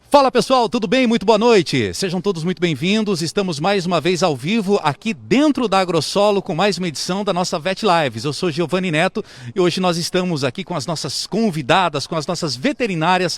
Fala pessoal, tudo bem? Muito boa noite. Sejam todos muito bem-vindos. Estamos mais uma vez ao vivo aqui dentro da AgroSolo com mais uma edição da nossa Vet Lives. Eu sou Giovanni Neto e hoje nós estamos aqui com as nossas convidadas, com as nossas veterinárias,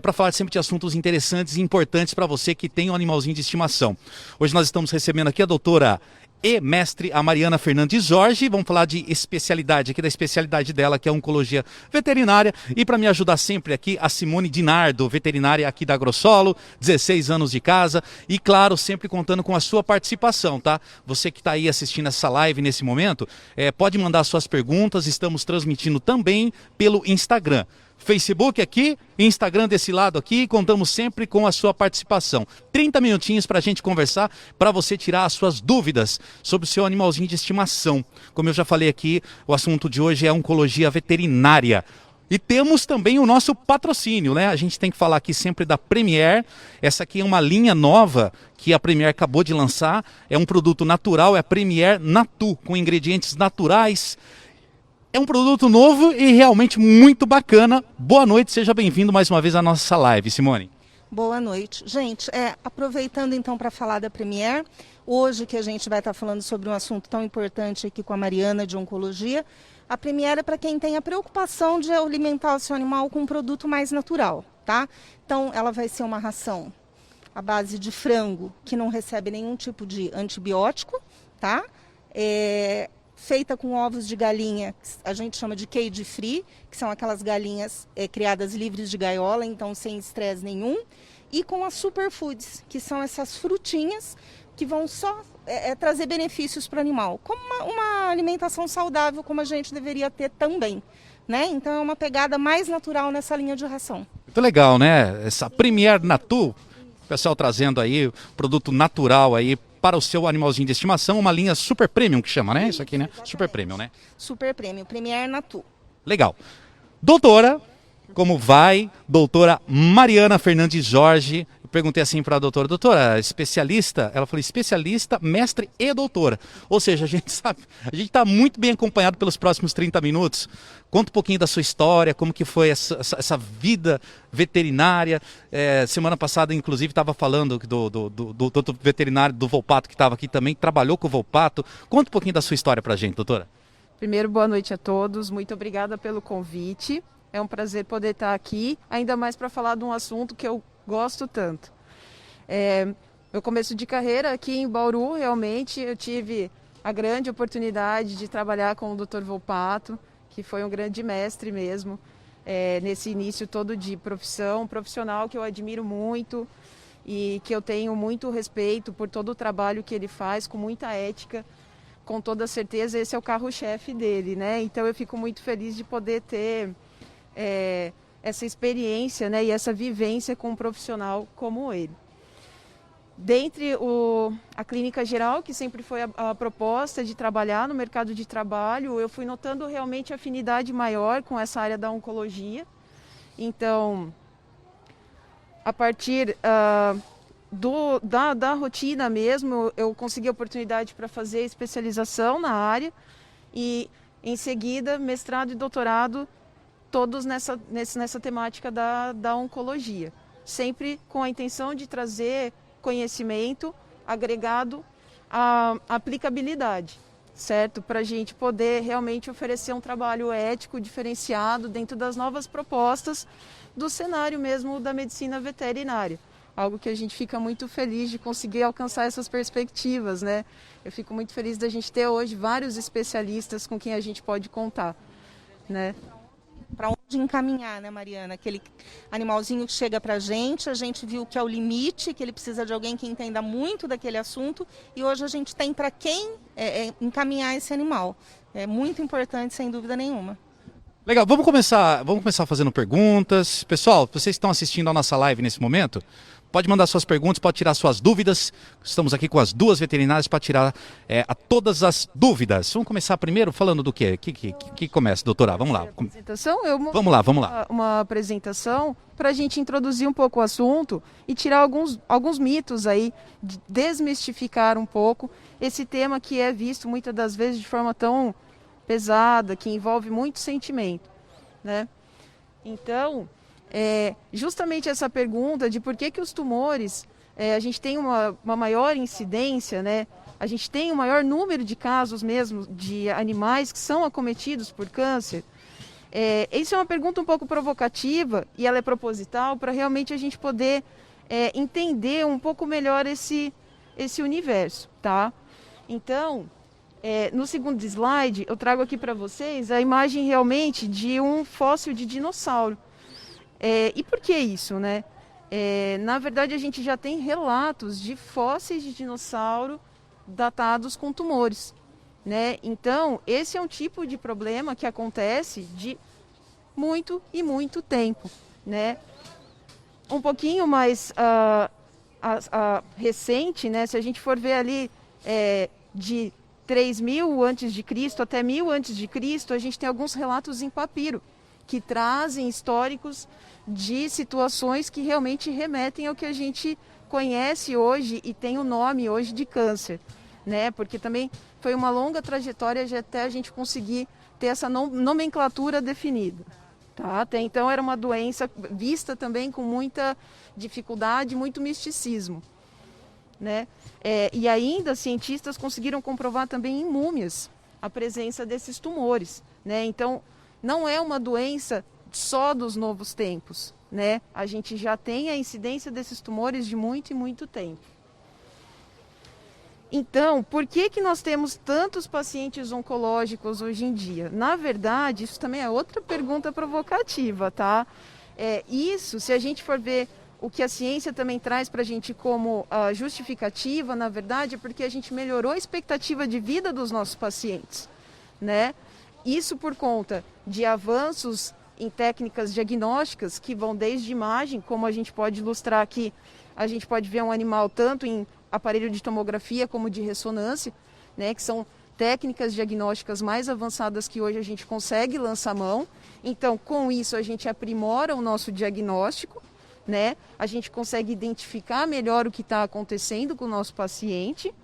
para falar sempre de assuntos interessantes e importantes para você que tem um animalzinho de estimação. Hoje nós estamos recebendo aqui a doutora e mestre a Mariana Fernandes Jorge. Vamos falar de especialidade aqui, da especialidade dela, que é oncologia veterinária. E para me ajudar sempre aqui, a Simone Dinardo, veterinária aqui da AgroSolo, 16 anos de casa. E claro, sempre contando com a sua participação, tá? Você que está aí assistindo essa live nesse momento, pode mandar suas perguntas. Estamos transmitindo também pelo Instagram. Facebook aqui, Instagram desse lado aqui, contamos sempre com a sua participação. 30 minutinhos para a gente conversar, para você tirar as suas dúvidas sobre o seu animalzinho de estimação. Como eu já falei aqui, o assunto de hoje é oncologia veterinária. E temos também o nosso patrocínio, né? A gente tem que falar aqui sempre da Premier. Essa aqui é uma linha nova que a Premier acabou de lançar. É um produto natural, é a Premier Natu, com ingredientes naturais. É um produto novo e realmente muito bacana. Boa noite, seja bem-vindo mais uma vez à nossa live, Simone. Boa noite. Gente, aproveitando então para falar da Premier, hoje que a gente vai estar falando sobre um assunto tão importante aqui com a Mariana de oncologia, a Premier é para quem tem a preocupação de alimentar o seu animal com um produto mais natural, tá? Então, ela vai ser uma ração à base de frango, que não recebe nenhum tipo de antibiótico, tá? Feita com ovos de galinha, a gente chama de cage free, que são aquelas galinhas criadas livres de gaiola, então sem estresse nenhum, e com as superfoods, que são essas frutinhas que vão só trazer benefícios para o animal, como uma alimentação saudável, como a gente deveria ter também, né? Então é uma pegada mais natural nessa linha de ração. Muito legal, né? Essa Premier Natu, o pessoal trazendo aí produto natural aí para o seu animalzinho de estimação, uma linha super premium que chama, né? Isso aqui, né? Exatamente. Super premium, né? Super premium, Premier Natu. Legal. Doutora, como vai? Doutora Mariana Fernandes Jorge. Eu perguntei assim para a doutora, especialista? Ela falou, especialista, mestre e doutora. Ou seja, a gente sabe, a gente está muito bem acompanhado pelos próximos 30 minutos. Conta um pouquinho da sua história, como que foi essa vida veterinária. Semana passada, inclusive, estava falando do veterinário do Volpato, que estava aqui também, trabalhou com o Volpato. Conta um pouquinho da sua história para a gente, doutora. Primeiro, boa noite a todos. Muito obrigada pelo convite. É um prazer poder estar aqui, ainda mais para falar de um assunto que eu gosto tanto. Meu começo de carreira aqui em Bauru, realmente, eu tive a grande oportunidade de trabalhar com o Dr. Volpato, que foi um grande mestre mesmo, nesse início todo de profissão, um profissional que eu admiro muito e que eu tenho muito respeito por todo o trabalho que ele faz, com muita ética. Com toda certeza, esse é o carro-chefe dele, né? Então eu fico muito feliz de poder ter essa experiência, né, e essa vivência com um profissional como ele. Dentre a clínica geral, que sempre foi a proposta de trabalhar no mercado de trabalho, eu fui notando realmente afinidade maior com essa área da oncologia. Então, a partir da rotina mesmo, eu consegui a oportunidade para fazer especialização na área e, em seguida, mestrado e doutorado, todos nessa temática da oncologia. Sempre com a intenção de trazer conhecimento agregado à aplicabilidade, certo? Para a gente poder realmente oferecer um trabalho ético, diferenciado, dentro das novas propostas do cenário mesmo da medicina veterinária. Algo que a gente fica muito feliz de conseguir alcançar essas perspectivas, né? Eu fico muito feliz da gente ter hoje vários especialistas com quem a gente pode contar, né? Para onde encaminhar, né, Mariana? Aquele animalzinho que chega para a gente viu que é o limite, que ele precisa de alguém que entenda muito daquele assunto, e hoje a gente tem para quem encaminhar esse animal. É muito importante, sem dúvida nenhuma. Legal, vamos começar fazendo perguntas. Pessoal, vocês estão assistindo a nossa live nesse momento, pode mandar suas perguntas, pode tirar suas dúvidas. Estamos aqui com as duas veterinárias para tirar todas as dúvidas. Vamos começar primeiro falando do quê? Que começa, doutora? Vamos lá. Vamos lá. Uma apresentação para a gente introduzir um pouco o assunto e tirar alguns mitos aí, desmistificar um pouco esse tema que é visto muitas das vezes de forma tão pesada, que envolve muito sentimento, né? Então, justamente essa pergunta de por que os tumores, a gente tem uma maior incidência, né? A gente tem um maior número de casos mesmo de animais que são acometidos por câncer. Isso é uma pergunta um pouco provocativa e ela é proposital para realmente a gente poder entender um pouco melhor esse universo, tá? Então, no segundo slide, eu trago aqui para vocês a imagem realmente de um fóssil de dinossauro. E por que isso, né? Na verdade, a gente já tem relatos de fósseis de dinossauro datados com tumores, né? Então, esse é um tipo de problema que acontece de muito e muito tempo, né? Um pouquinho mais recente, né? Se a gente for ver ali de 3.000 antes de Cristo até 1.000 antes de Cristo, a gente tem alguns relatos em papiro que trazem históricos de situações que realmente remetem ao que a gente conhece hoje e tem o nome hoje de câncer, né? Porque também foi uma longa trajetória até a gente conseguir ter essa nomenclatura definida, tá? Até então era uma doença vista também com muita dificuldade, muito misticismo, né? E ainda cientistas conseguiram comprovar também em múmias a presença desses tumores, né? Então não é uma doença só dos novos tempos, né? A gente já tem a incidência desses tumores de muito e muito tempo. Então, por que nós temos tantos pacientes oncológicos hoje em dia? Na verdade, isso também é outra pergunta provocativa, tá? Isso, se a gente for ver o que a ciência também traz para a gente como justificativa, na verdade, é porque a gente melhorou a expectativa de vida dos nossos pacientes, né? Isso por conta de avanços em técnicas diagnósticas que vão desde imagem, como a gente pode ilustrar aqui, a gente pode ver um animal tanto em aparelho de tomografia como de ressonância, né, que são técnicas diagnósticas mais avançadas que hoje a gente consegue lançar mão. Então, com isso, a gente aprimora o nosso diagnóstico, né? A gente consegue identificar melhor o que está acontecendo com o nosso paciente.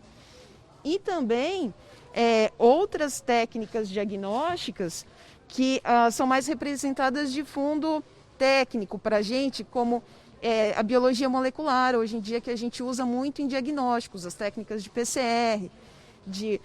E também outras técnicas diagnósticas que são mais representadas de fundo técnico para a gente, como a biologia molecular, hoje em dia que a gente usa muito em diagnósticos, as técnicas de PCR, de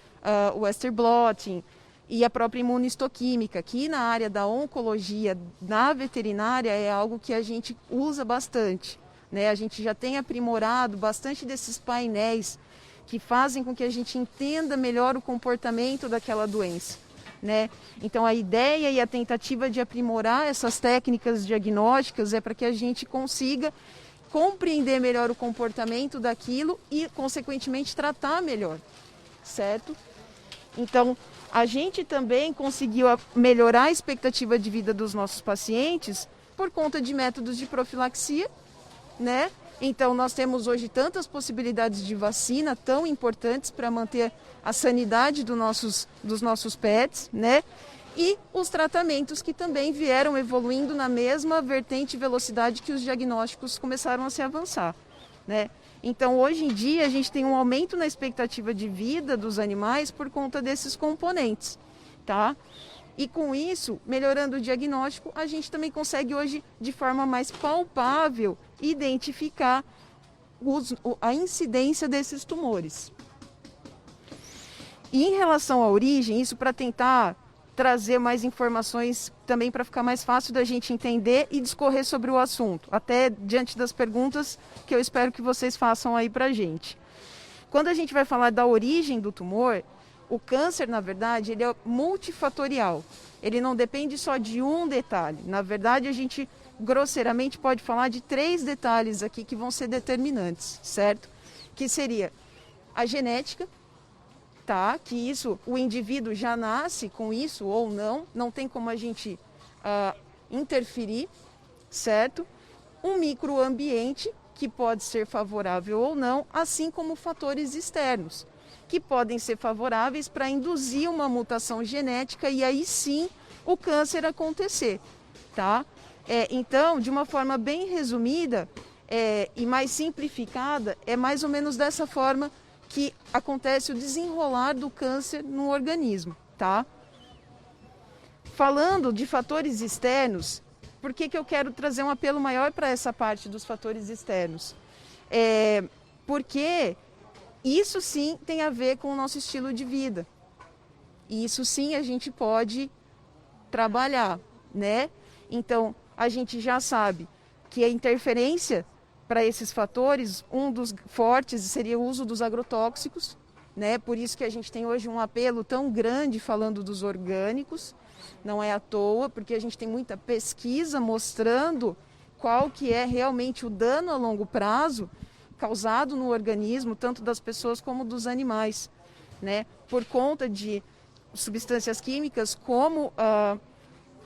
Western blotting e a própria imunistoquímica, que na área da oncologia, na veterinária, é algo que a gente usa bastante, né? A gente já tem aprimorado bastante desses painéis que fazem com que a gente entenda melhor o comportamento daquela doença, né? Então a ideia e a tentativa de aprimorar essas técnicas diagnósticas é para que a gente consiga compreender melhor o comportamento daquilo e, consequentemente, tratar melhor, certo? Então, a gente também conseguiu melhorar a expectativa de vida dos nossos pacientes por conta de métodos de profilaxia, né? Então, nós temos hoje tantas possibilidades de vacina tão importantes para manter a sanidade dos nossos pets, né? E os tratamentos que também vieram evoluindo na mesma vertente e velocidade que os diagnósticos começaram a se avançar, né? Então, hoje em dia, a gente tem um aumento na expectativa de vida dos animais por conta desses componentes, tá? E com isso, melhorando o diagnóstico, a gente também consegue hoje, de forma mais palpável, identificar a incidência desses tumores. E em relação à origem, isso para tentar trazer mais informações também para ficar mais fácil da gente entender e discorrer sobre o assunto, até diante das perguntas que eu espero que vocês façam aí para a gente. Quando a gente vai falar da origem do tumor, o câncer, na verdade, ele é multifatorial. Ele não depende só de um detalhe. Na verdade, a gente grosseiramente pode falar de 3 detalhes aqui que vão ser determinantes, certo? Que seria a genética, tá? Que isso, o indivíduo já nasce com isso ou não tem como a gente interferir, certo? Um microambiente, que pode ser favorável ou não, assim como fatores externos, que podem ser favoráveis para induzir uma mutação genética e aí sim o câncer acontecer, tá? Então, de uma forma bem resumida e mais simplificada, é mais ou menos dessa forma que acontece o desenrolar do câncer no organismo, tá? Falando de fatores externos, por que eu quero trazer um apelo maior para essa parte dos fatores externos? Porque isso sim tem a ver com o nosso estilo de vida. E isso sim a gente pode trabalhar, né? Então, a gente já sabe que a interferência para esses fatores, um dos fortes seria o uso dos agrotóxicos, né? Por isso que a gente tem hoje um apelo tão grande falando dos orgânicos, não é à toa, porque a gente tem muita pesquisa mostrando qual que é realmente o dano a longo prazo causado no organismo, tanto das pessoas como dos animais, né? Por conta de substâncias químicas como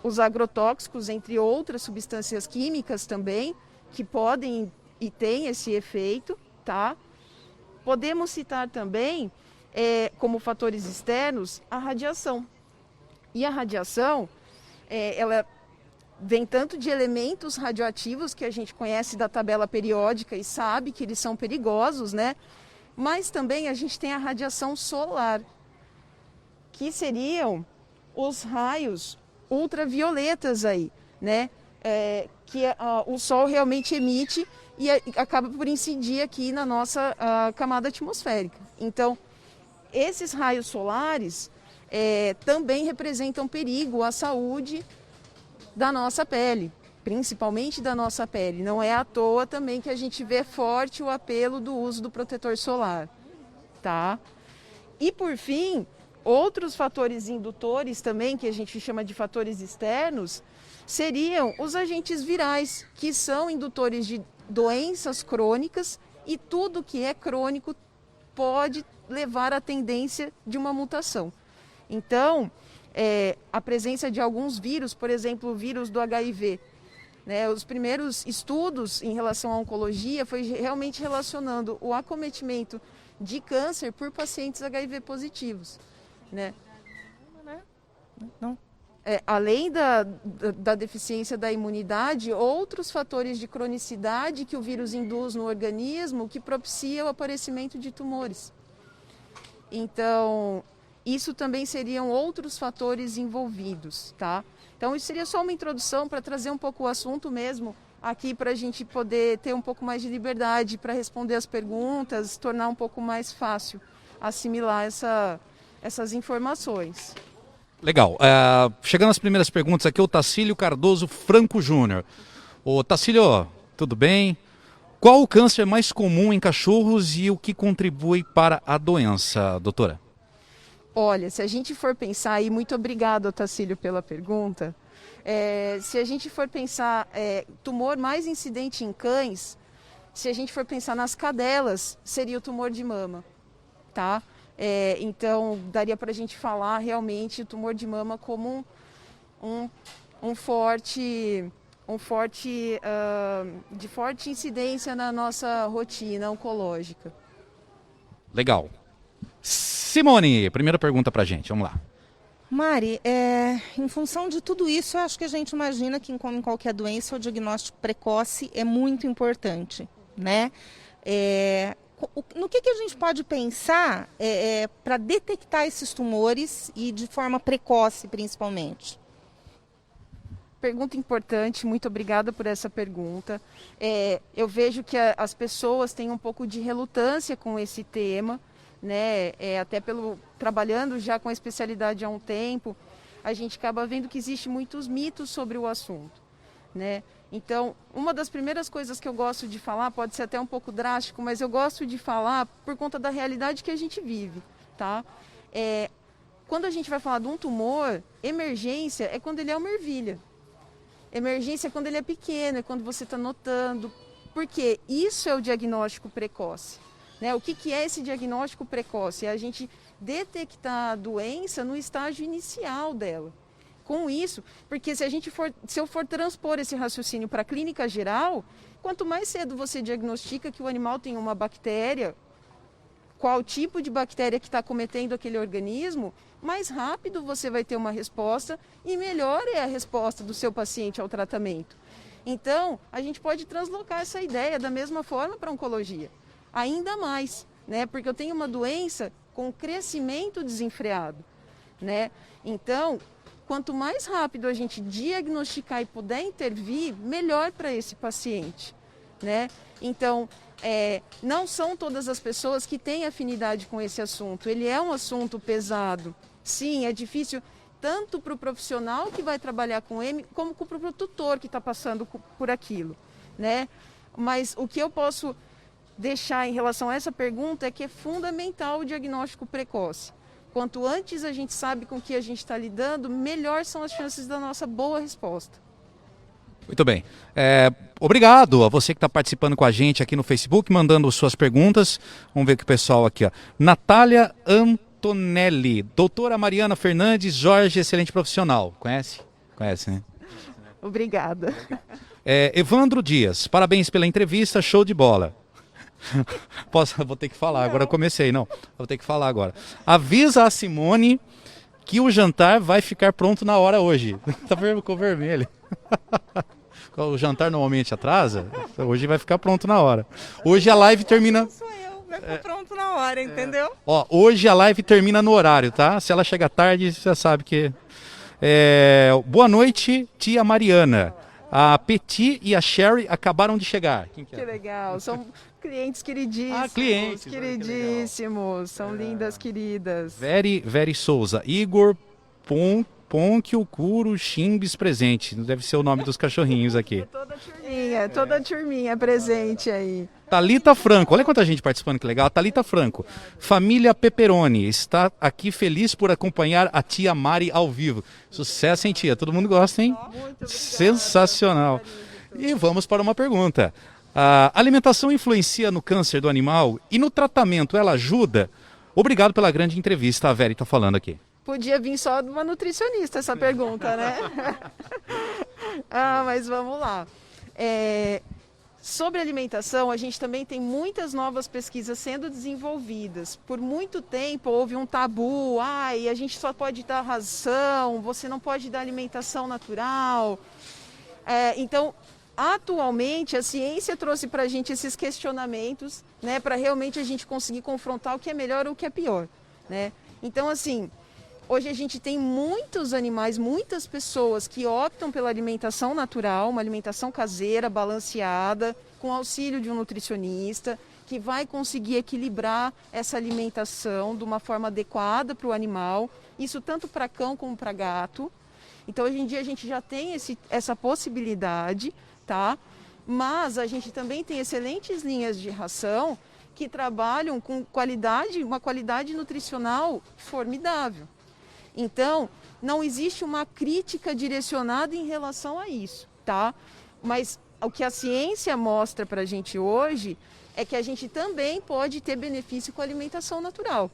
os agrotóxicos, entre outras substâncias químicas também, que podem e têm esse efeito, tá? Podemos citar também, como fatores externos, a radiação. E a radiação, ela vem tanto de elementos radioativos que a gente conhece da tabela periódica e sabe que eles são perigosos, né? Mas também a gente tem a radiação solar, que seriam os raios ultravioletas aí, né? Que o Sol realmente emite e acaba por incidir aqui na nossa camada atmosférica. Então, esses raios solares também representam perigo à saúde da nossa pele, principalmente da nossa pele. Não é à toa também que a gente vê forte o apelo do uso do protetor solar, tá? E por fim, outros fatores indutores também, que a gente chama de fatores externos, seriam os agentes virais, que são indutores de doenças crônicas, e tudo que é crônico pode levar à tendência de uma mutação. Então, a presença de alguns vírus, por exemplo, o vírus do HIV, né, os primeiros estudos em relação à oncologia foi realmente relacionando o acometimento de câncer por pacientes HIV positivos, né? Não. Além da deficiência da imunidade, outros fatores de cronicidade que o vírus induz no organismo que propicia o aparecimento de tumores. Então, isso também seriam outros fatores envolvidos, tá? Então, isso seria só uma introdução para trazer um pouco o assunto mesmo aqui para a gente poder ter um pouco mais de liberdade para responder as perguntas, tornar um pouco mais fácil assimilar essas informações. Legal. Chegando às primeiras perguntas aqui, o Tacílio Cardoso Franco Júnior. Ô Tacílio, tudo bem? Qual o câncer mais comum em cachorros e o que contribui para a doença, doutora? Olha, se a gente for pensar, e muito obrigado, Tacílio, pela pergunta, se a gente for pensar tumor mais incidente em cães, se a gente for pensar nas cadelas, seria o tumor de mama, tá? Então, daria para a gente falar realmente o tumor de mama como de forte incidência na nossa rotina oncológica. Legal. Simone, primeira pergunta para a gente, vamos lá. Mari, em função de tudo isso, eu acho que a gente imagina que, como em qualquer doença, o diagnóstico precoce é muito importante, né? No que a gente pode pensar para detectar esses tumores e de forma precoce, principalmente? Pergunta importante, muito obrigada por essa pergunta. Eu vejo que as pessoas têm um pouco de relutância com esse tema, né? Até trabalhando já com a especialidade há um tempo, a gente acaba vendo que existe muitos mitos sobre o assunto, né? Então, uma das primeiras coisas que eu gosto de falar, pode ser até um pouco drástico, mas eu gosto de falar por conta da realidade que a gente vive, tá? Quando a gente vai falar de um tumor, emergência é quando ele é uma ervilha. Emergência é quando ele é pequeno, é quando você está notando, porque isso é o diagnóstico precoce, né? O que é esse diagnóstico precoce? É a gente detectar a doença no estágio inicial dela. Com isso, porque se eu for transpor esse raciocínio para a clínica geral, quanto mais cedo você diagnostica que o animal tem uma bactéria, qual tipo de bactéria que está cometendo aquele organismo, mais rápido você vai ter uma resposta e melhor é a resposta do seu paciente ao tratamento. Então, a gente pode translocar essa ideia da mesma forma para a oncologia, ainda mais, né? Porque eu tenho uma doença com crescimento desenfreado, né? Então, quanto mais rápido a gente diagnosticar e puder intervir, melhor para esse paciente, né? Então, não são todas as pessoas que têm afinidade com esse assunto. Ele é um assunto pesado. Sim, é difícil tanto para o profissional que vai trabalhar com ele, como para o tutor que está passando por aquilo, né? Mas o que eu posso deixar em relação a essa pergunta é que é fundamental o diagnóstico precoce. Quanto antes a gente sabe com o que a gente está lidando, melhor são as chances da nossa boa resposta. Muito bem. Obrigado a você que está participando com a gente aqui no Facebook, mandando suas perguntas. Vamos ver que o pessoal aqui, ó. Natália Antonelli, doutora Mariana Fernandes Jorge, excelente profissional. Conhece? Conhece, né? Obrigada. Evandro Dias, parabéns pela entrevista, show de bola. Vou ter que falar, agora eu comecei, não. Vou ter que falar agora. Avisa a Simone que o jantar vai ficar pronto na hora hoje. Tá com vermelho. O jantar normalmente atrasa, hoje vai ficar pronto na hora. Hoje a live termina... Sou eu, vai ficar pronto na hora, entendeu? Ó, hoje a live termina no horário, tá? Se ela chega tarde, você já sabe que... Boa noite, tia Mariana. A Petit e a Sherry acabaram de chegar. Quem que é? Que legal, são clientes queridíssimos. Ah, clientes. Queridíssimos, são lindas, queridas. Very Souza. Igor Ponquio Curo Chimbis presente. Deve ser o nome dos cachorrinhos aqui. Toda a turminha presente aí. Thalita Franco, olha quanta gente participando, que legal. Thalita Franco, família Pepperoni, está aqui feliz por acompanhar a tia Mari ao vivo. Sucesso, hein, tia? Todo mundo gosta, hein? Muito obrigada. Sensacional. E vamos para uma pergunta. A alimentação influencia no câncer do animal e no tratamento ela ajuda? Obrigado pela grande entrevista, a Vera está falando aqui. Podia vir só de uma nutricionista essa pergunta, né? Mas vamos lá. Sobre alimentação, a gente também tem muitas novas pesquisas sendo desenvolvidas. Por muito tempo houve um tabu, a gente só pode dar ração, você não pode dar alimentação natural. Então, atualmente, a ciência trouxe para a gente esses questionamentos, né, para realmente a gente conseguir confrontar o que é melhor ou o que é pior, né? Então, assim, hoje a gente tem muitos animais, muitas pessoas que optam pela alimentação natural, uma alimentação caseira, balanceada, com auxílio de um nutricionista, que vai conseguir equilibrar essa alimentação de uma forma adequada para o animal, isso tanto para cão como para gato. Então, hoje em dia, a gente já tem essa possibilidade, tá? Mas a gente também tem excelentes linhas de ração que trabalham com uma qualidade nutricional formidável. Então, não existe uma crítica direcionada em relação a isso, tá? Mas o que a ciência mostra para a gente hoje é que a gente também pode ter benefício com a alimentação natural,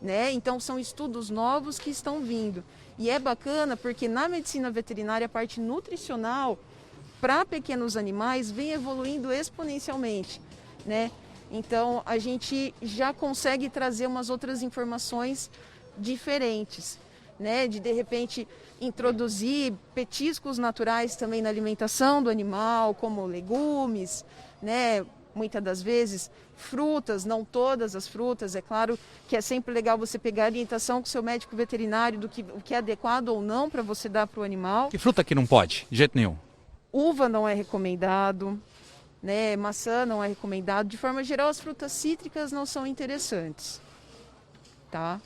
né? Então, são estudos novos que estão vindo. E é bacana porque na medicina veterinária, a parte nutricional para pequenos animais vem evoluindo exponencialmente, né? Então, a gente já consegue trazer umas outras informações diferentes, né? De repente, introduzir petiscos naturais também na alimentação do animal, como legumes, né? Muitas das vezes, frutas, não todas as frutas. É claro que é sempre legal você pegar a orientação com o seu médico veterinário do que o que é adequado ou não para você dar para o animal. Que fruta que não pode? De jeito nenhum. Uva não é recomendado, né? Maçã não é recomendado. De forma geral, as frutas cítricas não são interessantes, tá?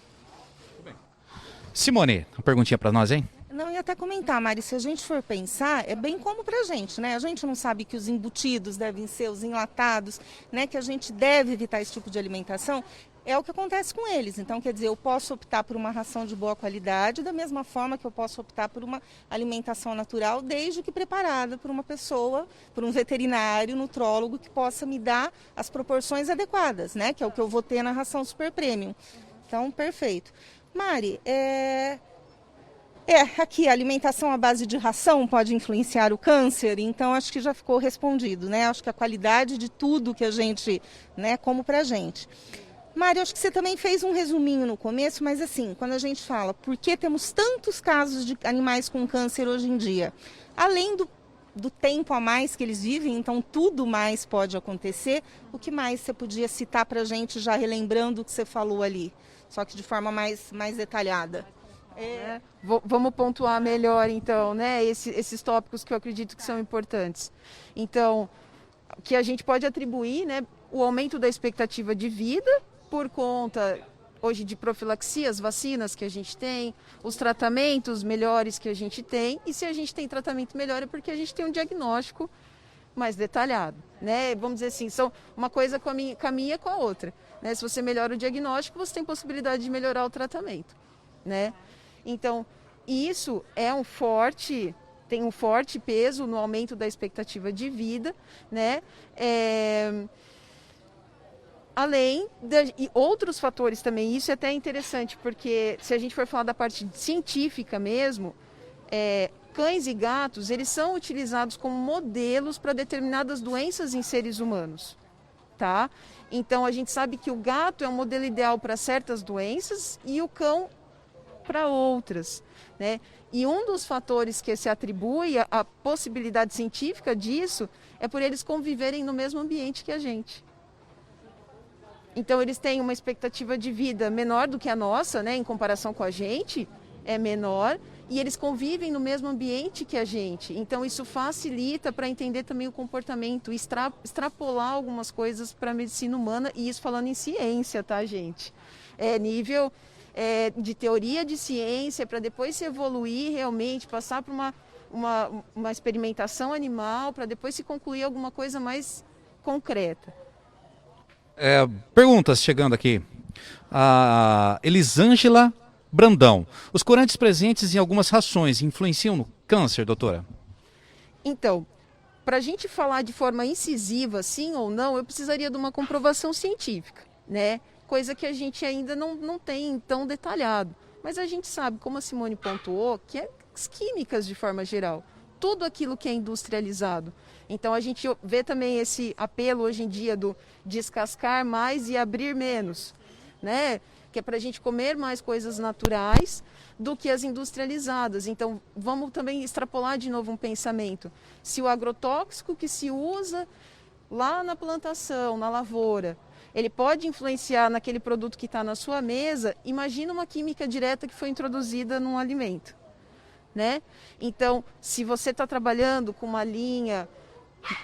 Simone, uma perguntinha para nós, hein? Não, ia até comentar, Mari, se a gente for pensar, é bem como pra gente, né? A gente não sabe que os embutidos devem ser os enlatados, né? Que a gente deve evitar esse tipo de alimentação. É o que acontece com eles. Então, quer dizer, eu posso optar por uma ração de boa qualidade, da mesma forma que eu posso optar por uma alimentação natural, desde que preparada por uma pessoa, por um veterinário, nutrólogo, que possa me dar as proporções adequadas, né? Que é o que eu vou ter na ração super premium. Então, perfeito. Mari, aqui a alimentação à base de ração pode influenciar o câncer, então acho que já ficou respondido, né? Acho que a qualidade de tudo que a gente, né, como pra gente. Mari, acho que você também fez um resuminho no começo, mas assim, quando a gente fala por que temos tantos casos de animais com câncer hoje em dia, além do tempo a mais que eles vivem, então tudo mais pode acontecer, o que mais você podia citar pra gente, já relembrando o que você falou ali, só que de forma mais detalhada? né? Vamos pontuar melhor, então, né? Esses tópicos que eu acredito que são importantes. Então, que a gente pode atribuir, né, o aumento da expectativa de vida por conta hoje de profilaxias, vacinas que a gente tem, os tratamentos melhores que a gente tem, e se a gente tem tratamento melhor é porque a gente tem um diagnóstico mais detalhado, né? Vamos dizer assim, são uma coisa caminha com a outra, né? Se você melhora o diagnóstico, você tem possibilidade de melhorar o tratamento, né? Então, isso é tem um forte peso no aumento da expectativa de vida, né? Além de outros fatores também, isso é até interessante, porque se a gente for falar da parte científica mesmo, cães e gatos, eles são utilizados como modelos para determinadas doenças em seres humanos, tá? Então, a gente sabe que o gato é um modelo ideal para certas doenças e o cão para outras, né? E um dos fatores que se atribui à possibilidade científica disso é por eles conviverem no mesmo ambiente que a gente. Então, eles têm uma expectativa de vida menor do que a nossa, né? Em comparação com a gente, é menor, e eles convivem no mesmo ambiente que a gente. Então, isso facilita para entender também o comportamento, extrapolar algumas coisas para a medicina humana, e isso falando em ciência, tá, gente? Nível de teoria de ciência, para depois se evoluir realmente, passar por uma experimentação animal, para depois se concluir alguma coisa mais concreta. Perguntas chegando aqui. A Elisângela Brandão. Os corantes presentes em algumas rações influenciam no câncer, doutora? Então, para a gente falar de forma incisiva, sim ou não, eu precisaria de uma comprovação científica, né? Coisa que a gente ainda não tem tão detalhado. Mas a gente sabe, como a Simone pontuou, que é as químicas de forma geral. Tudo aquilo que é industrializado. Então, a gente vê também esse apelo hoje em dia do descascar mais e abrir menos, né? Que é para a gente comer mais coisas naturais do que as industrializadas. Então, vamos também extrapolar de novo um pensamento. Se o agrotóxico que se usa lá na plantação, na lavoura, ele pode influenciar naquele produto que está na sua mesa, imagina uma química direta que foi introduzida num alimento, né? Então, se você está trabalhando com uma linha,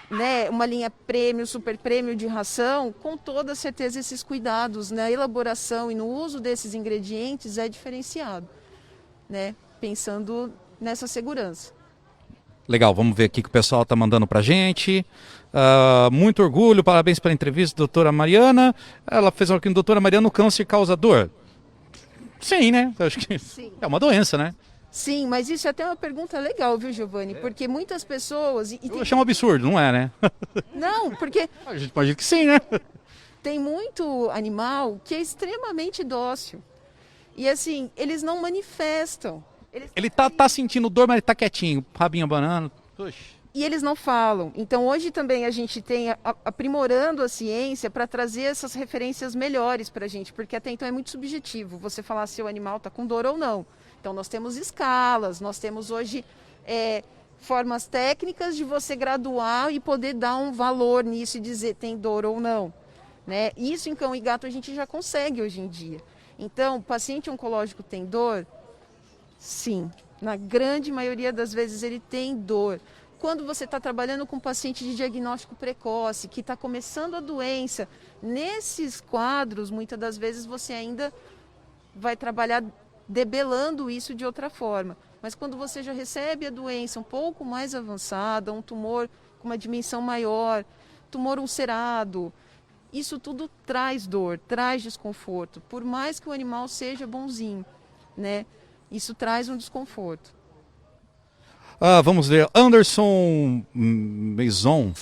né, uma linha prêmio, super prêmio de ração, com toda certeza esses cuidados na elaboração e no uso desses ingredientes é diferenciado, né? Pensando nessa segurança. Legal, vamos ver aqui que o pessoal está mandando para a gente. Muito orgulho, parabéns pela entrevista, doutora Mariana. Ela fez aqui, doutora Mariana, o câncer causa dor? Sim, né? Eu acho que sim. É uma doença, né? Sim, mas isso é até uma pergunta legal, viu, Giovanni? Porque muitas pessoas... Eu achei um absurdo, não é, né? Não, porque... A gente pode dizer que sim, né? Tem muito animal que é extremamente dócil. E assim, eles não manifestam. Ele tá sentindo dor, mas ele tá quietinho, rabinho abanando. E eles não falam. Então hoje também a gente tem aprimorando a ciência para trazer essas referências melhores para a gente, porque até então é muito subjetivo você falar se o animal está com dor ou não. Então nós temos escalas, nós temos hoje formas técnicas de você graduar e poder dar um valor nisso e dizer tem dor ou não, né? Isso em cão e gato a gente já consegue hoje em dia. Então, o paciente oncológico tem dor? Sim, na grande maioria das vezes ele tem dor. Quando você está trabalhando com um paciente de diagnóstico precoce, que está começando a doença, nesses quadros, muitas das vezes você ainda vai trabalhar debelando isso de outra forma. Mas quando você já recebe a doença um pouco mais avançada, um tumor com uma dimensão maior, tumor ulcerado, isso tudo traz dor, traz desconforto, por mais que o animal seja bonzinho, né? Isso traz um desconforto. Vamos ver, Anderson Maison,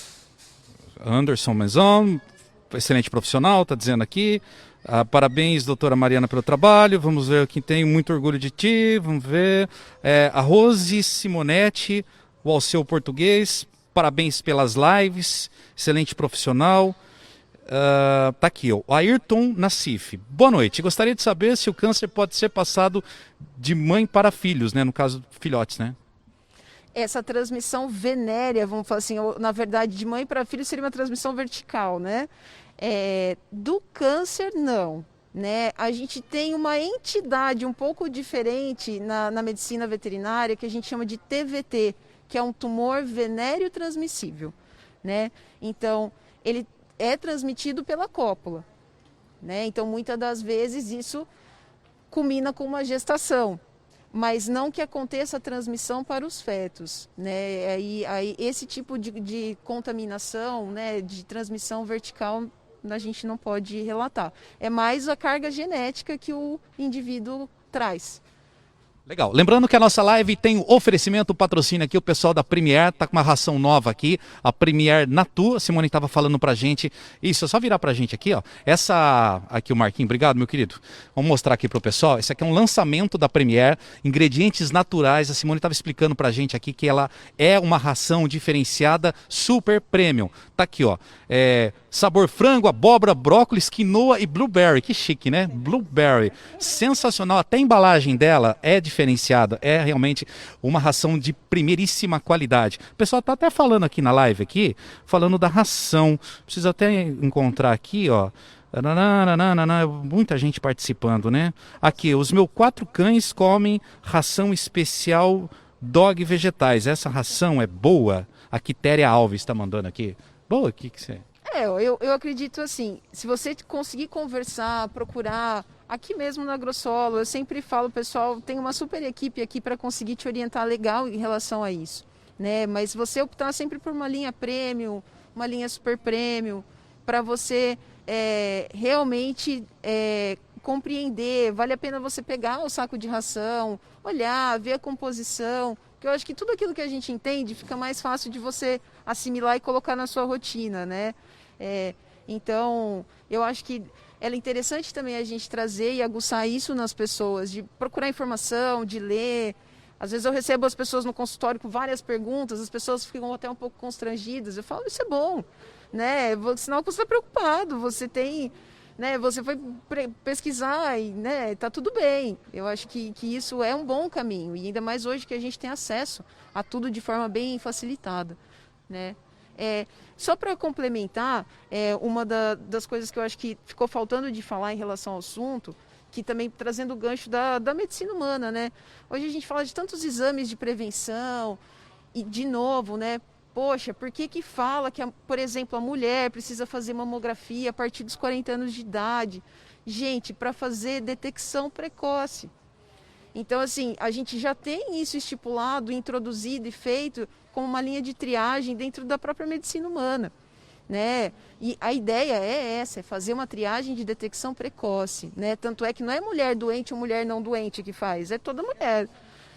excelente profissional, está dizendo aqui. Parabéns, doutora Mariana, pelo trabalho. Vamos ver quem tem muito orgulho de ti. Vamos ver. A Rose Simonetti, o Alceu Português. Parabéns pelas lives. Excelente profissional. Tá aqui, o Ayrton Nassif. Boa noite. Gostaria de saber se o câncer pode ser passado de mãe para filhos, né? No caso, filhotes, né? Essa transmissão venérea, vamos falar assim, ou, na verdade, de mãe para filho seria uma transmissão vertical, né? Do câncer, não. né? A gente tem uma entidade um pouco diferente na medicina veterinária que a gente chama de TVT, que é um tumor venéreo transmissível, né? Então, ele é transmitido pela cópula, né? Então, muitas das vezes isso culmina com uma gestação, mas não que aconteça a transmissão para os fetos, né? Aí esse tipo de contaminação, né, de transmissão vertical, a gente não pode relatar. É mais a carga genética que o indivíduo traz. Legal. Lembrando que a nossa live tem o oferecimento, o patrocínio aqui, o pessoal da Premier tá com uma ração nova aqui, a Premier Natu. A Simone estava falando pra gente. Isso, é só virar pra gente aqui, ó. Essa aqui, o Marquinhos, obrigado, meu querido. Vamos mostrar aqui pro pessoal. Esse aqui é um lançamento da Premier, ingredientes naturais. A Simone estava explicando pra gente aqui que ela é uma ração diferenciada super premium. Tá aqui, ó. Sabor frango, abóbora, brócolis, quinoa e blueberry. Que chique, né? Blueberry. Sensacional. Até a embalagem dela é diferenciada. É realmente uma ração de primeiríssima qualidade. O pessoal tá até falando aqui na live, aqui, falando da ração. Preciso até encontrar aqui, ó. Muita gente participando, né? Aqui, os meus 4 cães comem ração especial dog vegetais. Essa ração é boa? A Quitéria Alves está mandando aqui. Boa, o que você... Eu acredito assim, se você conseguir conversar, procurar, aqui mesmo na Grossolo, eu sempre falo, pessoal, tem uma super equipe aqui para conseguir te orientar legal em relação a isso, né? Mas você optar sempre por uma linha premium, uma linha super premium, para você realmente compreender, vale a pena você pegar o saco de ração, olhar, ver a composição, porque eu acho que tudo aquilo que a gente entende fica mais fácil de você assimilar e colocar na sua rotina, né? Então, eu acho que é interessante também a gente trazer e aguçar isso nas pessoas, de procurar informação, de ler. Às vezes eu recebo as pessoas no consultório com várias perguntas, as pessoas ficam até um pouco constrangidas. Eu falo, isso é bom, né? Sinal que você está preocupado, você tem, né? Você foi pesquisar e, né? Tá tudo bem. Eu acho que isso é um bom caminho, e ainda mais hoje que a gente tem acesso a tudo de forma bem facilitada, né? Só para complementar, uma das coisas que eu acho que ficou faltando de falar em relação ao assunto, que também trazendo o gancho da medicina humana, né? Hoje a gente fala de tantos exames de prevenção e, de novo, né? Poxa, por que fala que, por exemplo, a mulher precisa fazer mamografia a partir dos 40 anos de idade? Gente, para fazer detecção precoce. Então, assim, a gente já tem isso estipulado, introduzido e feito como uma linha de triagem dentro da própria medicina humana, né? E a ideia é essa, é fazer uma triagem de detecção precoce, né? Tanto é que não é mulher doente ou mulher não doente que faz, é toda mulher,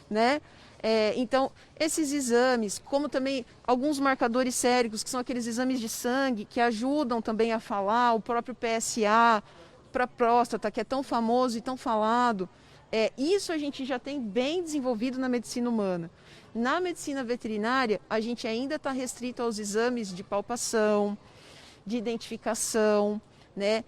né? Então, esses exames, como também alguns marcadores séricos, que são aqueles exames de sangue que ajudam também a falar, o próprio PSA para a próstata, que é tão famoso e tão falado, isso a gente já tem bem desenvolvido na medicina humana. Na medicina veterinária, a gente ainda está restrito aos exames de palpação, de identificação, né?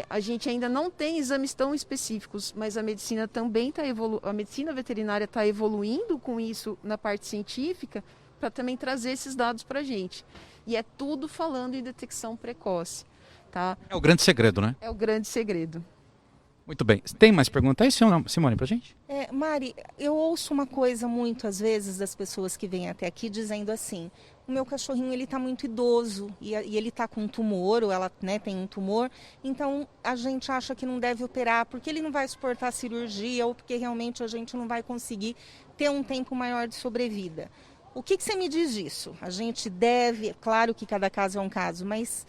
A gente ainda não tem exames tão específicos, mas a medicina também a medicina veterinária está evoluindo com isso na parte científica para também trazer esses dados para a gente. E é tudo falando em detecção precoce, tá? É o grande segredo, né? É o grande segredo. Muito bem. Tem mais perguntas aí, Simone, pra gente? Mari, eu ouço uma coisa muito, às vezes, das pessoas que vêm até aqui dizendo assim, o meu cachorrinho ele está muito idoso e ele está com um tumor, ou ela, né, tem um tumor, então a gente acha que não deve operar porque ele não vai suportar a cirurgia ou porque realmente a gente não vai conseguir ter um tempo maior de sobrevida. O que você me diz disso? A gente deve, claro que cada caso é um caso, mas...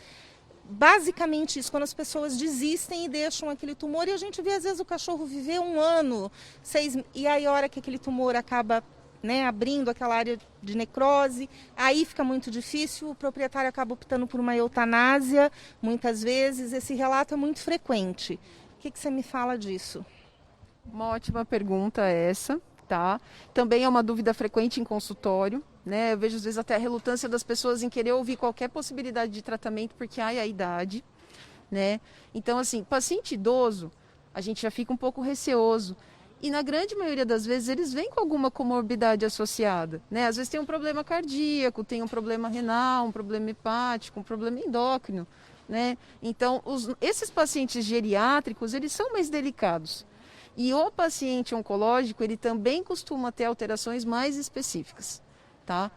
basicamente isso, quando as pessoas desistem e deixam aquele tumor, e a gente vê às vezes o cachorro viver 1 ano, 6, e aí a hora que aquele tumor acaba, né, abrindo aquela área de necrose, aí fica muito difícil, o proprietário acaba optando por uma eutanásia, muitas vezes, esse relato é muito frequente. O que você me fala disso? Uma ótima pergunta essa, tá? Também é uma dúvida frequente em consultório, né? Eu vejo às vezes até a relutância das pessoas em querer ouvir qualquer possibilidade de tratamento porque a idade, né? Então, assim, paciente idoso, a gente já fica um pouco receoso. E na grande maioria das vezes eles vêm com alguma comorbidade associada, né? Às vezes tem um problema cardíaco, tem um problema renal, um problema hepático, um problema endócrino. né? Então, esses pacientes geriátricos, eles são mais delicados. E o paciente oncológico, ele também costuma ter alterações mais específicas, tá?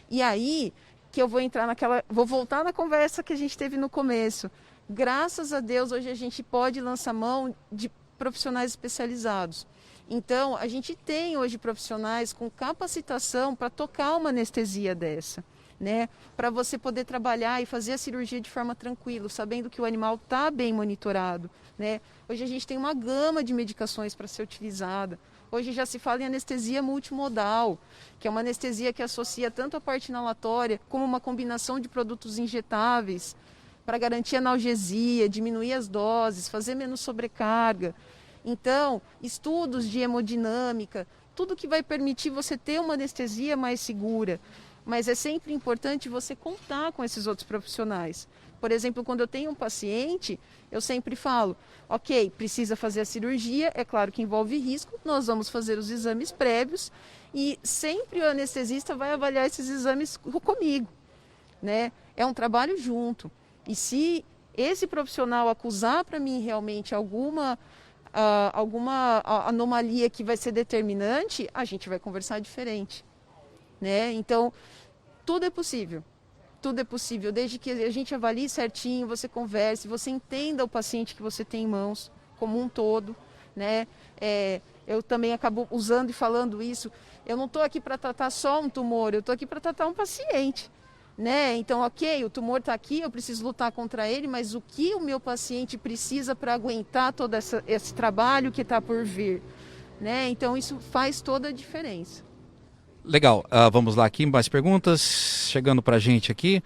E aí que eu vou voltar na conversa que a gente teve no começo. Graças a Deus, hoje a gente pode lançar mão de profissionais especializados. Então, a gente tem hoje profissionais com capacitação para tocar uma anestesia dessa, né? Para você poder trabalhar e fazer a cirurgia de forma tranquila, sabendo que o animal está bem monitorado, né? Hoje a gente tem uma gama de medicações para ser utilizada. Hoje já se fala em anestesia multimodal, que é uma anestesia que associa tanto a parte inalatória como uma combinação de produtos injetáveis para garantir analgesia, diminuir as doses, fazer menos sobrecarga. Então, estudos de hemodinâmica, tudo que vai permitir você ter uma anestesia mais segura. Mas é sempre importante você contar com esses outros profissionais. Por exemplo, quando eu tenho um paciente, eu sempre falo, ok, precisa fazer a cirurgia, é claro que envolve risco, nós vamos fazer os exames prévios e sempre o anestesista vai avaliar esses exames comigo, né? É um trabalho junto. E se esse profissional acusar para mim realmente alguma anomalia que vai ser determinante, a gente vai conversar diferente, né? Então, tudo é possível. Tudo é possível, desde que a gente avalie certinho, você converse, você entenda o paciente que você tem em mãos, como um todo, né? Eu também acabo usando e falando isso. Eu não estou aqui para tratar só um tumor, eu estou aqui para tratar um paciente, né? Então, ok, o tumor está aqui, eu preciso lutar contra ele, mas o que o meu paciente precisa para aguentar todo esse trabalho que está por vir, né? Então, isso faz toda a diferença. Legal, vamos lá aqui, mais perguntas chegando para a gente aqui.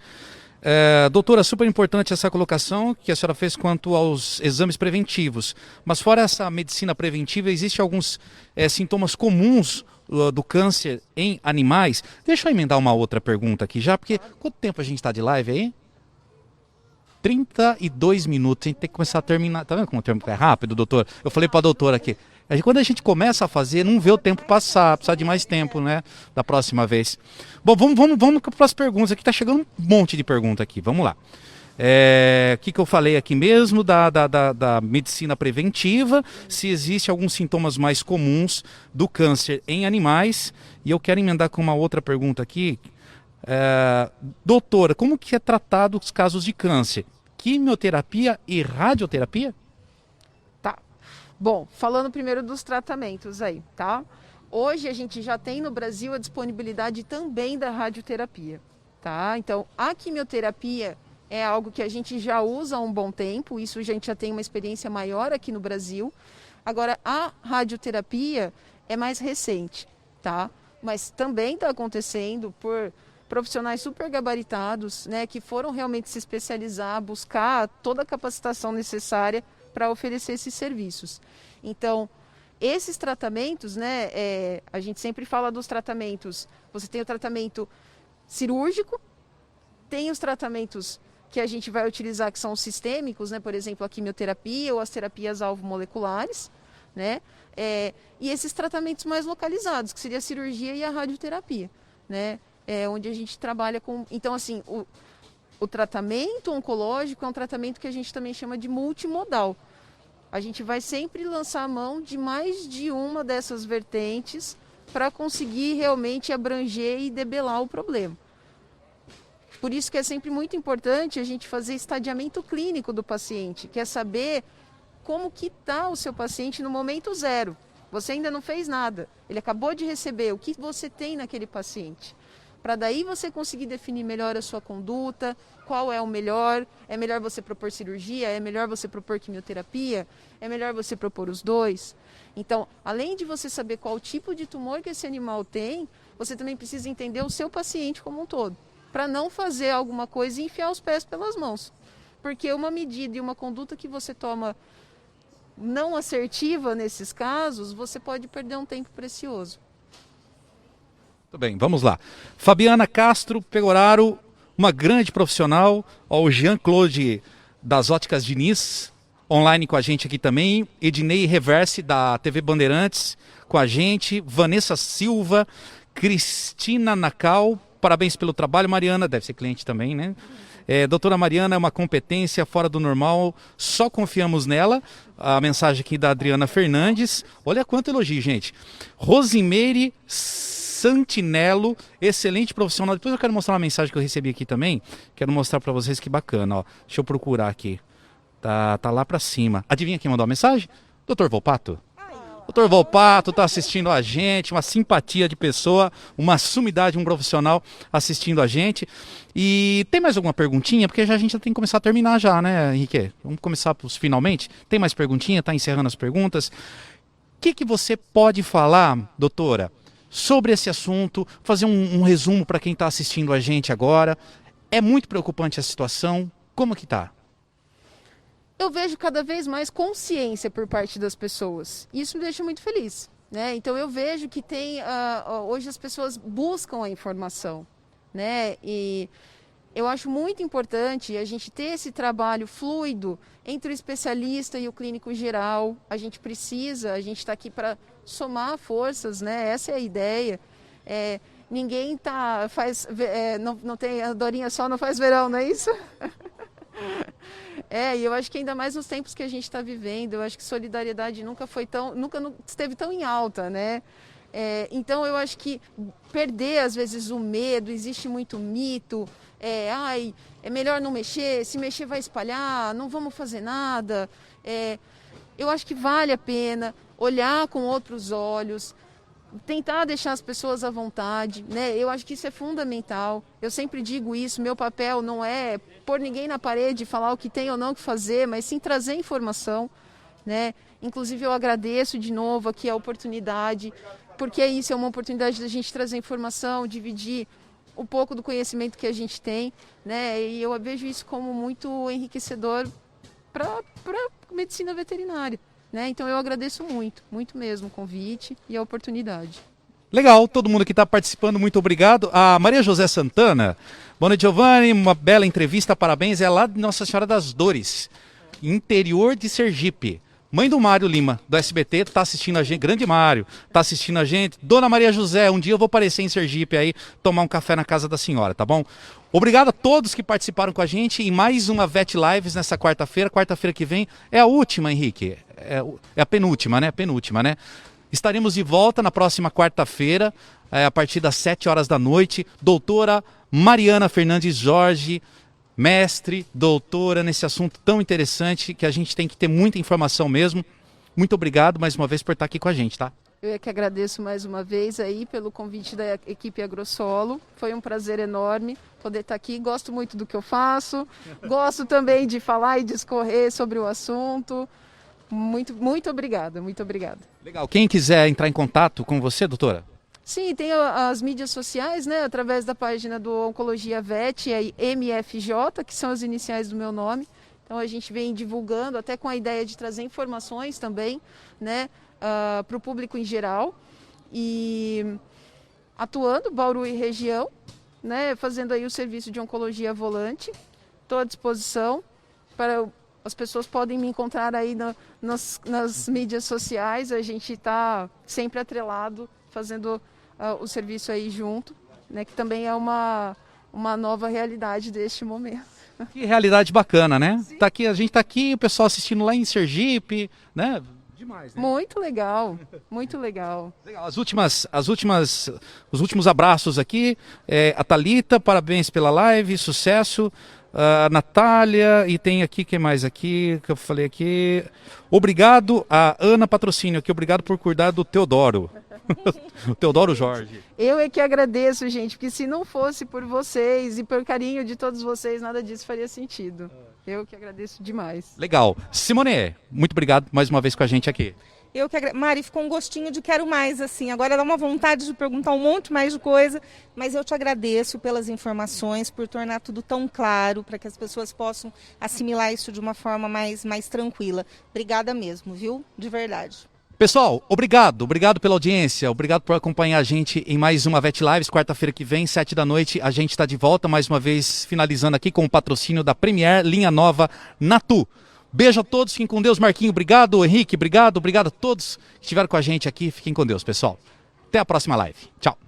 Doutora, super importante essa colocação que a senhora fez quanto aos exames preventivos, mas fora essa medicina preventiva, existem alguns sintomas comuns do câncer em animais? Deixa eu emendar uma outra pergunta aqui já, porque quanto tempo a gente está de live aí? 32 minutos, a gente tem que começar a terminar. Tá vendo como o tempo é rápido, doutor? Eu falei para a doutora aqui. Quando a gente começa a fazer, não vê o tempo passar, precisa de mais tempo, né? Da próxima vez. Bom, vamos para as perguntas. Aqui está chegando um monte de pergunta aqui. Vamos lá. O que eu falei aqui mesmo da medicina preventiva, se existe alguns sintomas mais comuns do câncer em animais. E eu quero emendar com uma outra pergunta aqui. Doutora, como que é tratado os casos de câncer? Quimioterapia e radioterapia? Bom, falando primeiro dos tratamentos aí, tá? Hoje a gente já tem no Brasil a disponibilidade também da radioterapia, tá? Então, a quimioterapia é algo que a gente já usa há um bom tempo, isso a gente já tem uma experiência maior aqui no Brasil. Agora, a radioterapia é mais recente, tá? Mas também está acontecendo por profissionais super gabaritados, né, que foram realmente se especializar, buscar toda a capacitação necessária para oferecer esses serviços. Então, esses tratamentos, né, a gente sempre fala dos tratamentos, você tem o tratamento cirúrgico, tem os tratamentos que a gente vai utilizar que são os sistêmicos, né, por exemplo, a quimioterapia ou as terapias alvo-moleculares, né, e esses tratamentos mais localizados, que seria a cirurgia e a radioterapia, né, onde a gente trabalha com... Então, assim, o tratamento oncológico é um tratamento que a gente também chama de multimodal. A gente vai sempre lançar a mão de mais de uma dessas vertentes para conseguir realmente abranger e debelar o problema. Por isso que é sempre muito importante a gente fazer estadiamento clínico do paciente, que é saber como que está o seu paciente no momento zero. Você ainda não fez nada, ele acabou de receber, o que você tem naquele paciente? Para daí você conseguir definir melhor a sua conduta, qual é o melhor, é melhor você propor cirurgia, é melhor você propor quimioterapia, é melhor você propor os dois. Então, além de você saber qual tipo de tumor que esse animal tem, você também precisa entender o seu paciente como um todo, para não fazer alguma coisa e enfiar os pés pelas mãos. Porque uma medida e uma conduta que você toma não assertiva nesses casos, você pode perder um tempo precioso. Muito bem, vamos lá. Fabiana Castro Pegoraro, uma grande profissional, o Jean-Claude das Óticas Diniz, online com a gente aqui também, Ednei Reverse da TV Bandeirantes com a gente, Vanessa Silva, Cristina Nacal, parabéns pelo trabalho, Mariana, deve ser cliente também, né? Doutora Mariana é uma competência fora do normal, só confiamos nela. A mensagem aqui da Adriana Fernandes. Olha quanto elogio, gente. Rosimeire Santinello, excelente profissional. Depois eu quero mostrar uma mensagem que eu recebi aqui também. Quero mostrar para vocês que bacana. Ó. Deixa eu procurar aqui. Tá lá para cima. Adivinha quem mandou a mensagem? Dr. Volpato. Dr. Volpato está assistindo a gente, uma simpatia de pessoa, uma sumidade, um profissional assistindo a gente. E tem mais alguma perguntinha? Porque a gente já tem que começar a terminar já, né, Henrique? Vamos começar finalmente? Tem mais perguntinha? Está encerrando as perguntas. O que você pode falar, doutora, sobre esse assunto? Fazer um resumo para quem está assistindo a gente agora. É muito preocupante a situação. Como que está? Eu vejo cada vez mais consciência por parte das pessoas. Isso me deixa muito feliz, né? Então eu vejo que hoje as pessoas buscam a informação, né? E eu acho muito importante a gente ter esse trabalho fluido entre o especialista e o clínico geral. A gente está aqui para somar forças, né? Essa é a ideia. Ninguém não tem a Dorinha só não faz verão, não é isso? E eu acho que ainda mais nos tempos que a gente está vivendo, eu acho que solidariedade nunca esteve tão em alta, né? Então eu acho que perder às vezes o medo, existe muito mito, é melhor não mexer, se mexer vai espalhar, não vamos fazer nada. Eu acho que vale a pena olhar com outros olhos, tentar deixar as pessoas à vontade, né? Eu acho que isso é fundamental. Eu sempre digo isso, meu papel não é pôr ninguém na parede e falar o que tem ou não que fazer, mas sim trazer informação, né? Inclusive eu agradeço de novo aqui a oportunidade, porque isso é uma oportunidade da gente trazer informação, dividir um pouco do conhecimento que a gente tem, né? E eu vejo isso como muito enriquecedor para a medicina veterinária. Né? Então eu agradeço muito, muito mesmo o convite e a oportunidade. Legal, todo mundo que está participando, muito obrigado. A Maria José Santana, boa noite, Giovanni, uma bela entrevista, parabéns. É lá de Nossa Senhora das Dores, interior de Sergipe. Mãe do Mário Lima, do SBT, está assistindo a gente, grande Mário, está assistindo a gente. Dona Maria José, um dia eu vou aparecer em Sergipe aí, tomar um café na casa da senhora, tá bom? Obrigado a todos que participaram com a gente em mais uma Vet Lives nessa quarta-feira. Quarta-feira que vem é a última, Henrique. É a penúltima, né? Penúltima, né? Estaremos de volta na próxima quarta-feira, a partir das 7 horas da noite. Doutora Mariana Fernandes Jorge, mestre, doutora, nesse assunto tão interessante que a gente tem que ter muita informação mesmo. Muito obrigado mais uma vez por estar aqui com a gente, tá? Eu é que agradeço mais uma vez aí pelo convite da equipe Agrosolo. Foi um prazer enorme poder estar aqui. Gosto muito do que eu faço. Gosto também de falar e discorrer sobre o assunto. Muito obrigada, muito obrigada. Legal. Quem quiser entrar em contato com você, doutora? Sim, tem as mídias sociais, né? Através da página do Oncologia Vet, a MFJ, que são as iniciais do meu nome. Então a gente vem divulgando, até com a ideia de trazer informações também, né? Para o público em geral, e atuando Bauru e região, né, fazendo aí o serviço de oncologia volante. Estou à disposição, as pessoas podem me encontrar aí nas mídias sociais. A gente está sempre atrelado, fazendo o serviço aí junto, né, que também é uma nova realidade deste momento. Que realidade bacana, né? Tá aqui, a gente está aqui, o pessoal assistindo lá em Sergipe, né? Demais, né? Muito legal, muito legal. Legal. Os últimos abraços aqui. A Thalita, parabéns pela live, sucesso. A Natália, e tem aqui, quem mais aqui, que eu falei aqui. Obrigado a Ana Patrocínio aqui, obrigado por cuidar do Teodoro. O Teodoro Jorge. Eu é que agradeço, gente, porque se não fosse por vocês e por carinho de todos vocês, nada disso faria sentido. Eu que agradeço demais. Legal. Simone, muito obrigado mais uma vez com a gente aqui. Mari, ficou um gostinho de quero mais, assim. Agora dá uma vontade de perguntar um monte mais de coisa, mas eu te agradeço pelas informações, por tornar tudo tão claro, para que as pessoas possam assimilar isso de uma forma mais tranquila. Obrigada mesmo, viu? De verdade. Pessoal, obrigado pela audiência, obrigado por acompanhar a gente em mais uma Vet Lives, quarta-feira que vem, 7 da noite, a gente está de volta mais uma vez, finalizando aqui com o patrocínio da Premier Linha Nova Natu. Beijo a todos, fiquem com Deus. Marquinho, obrigado. Henrique, obrigado a todos que estiveram com a gente aqui, fiquem com Deus, pessoal. Até a próxima live, tchau.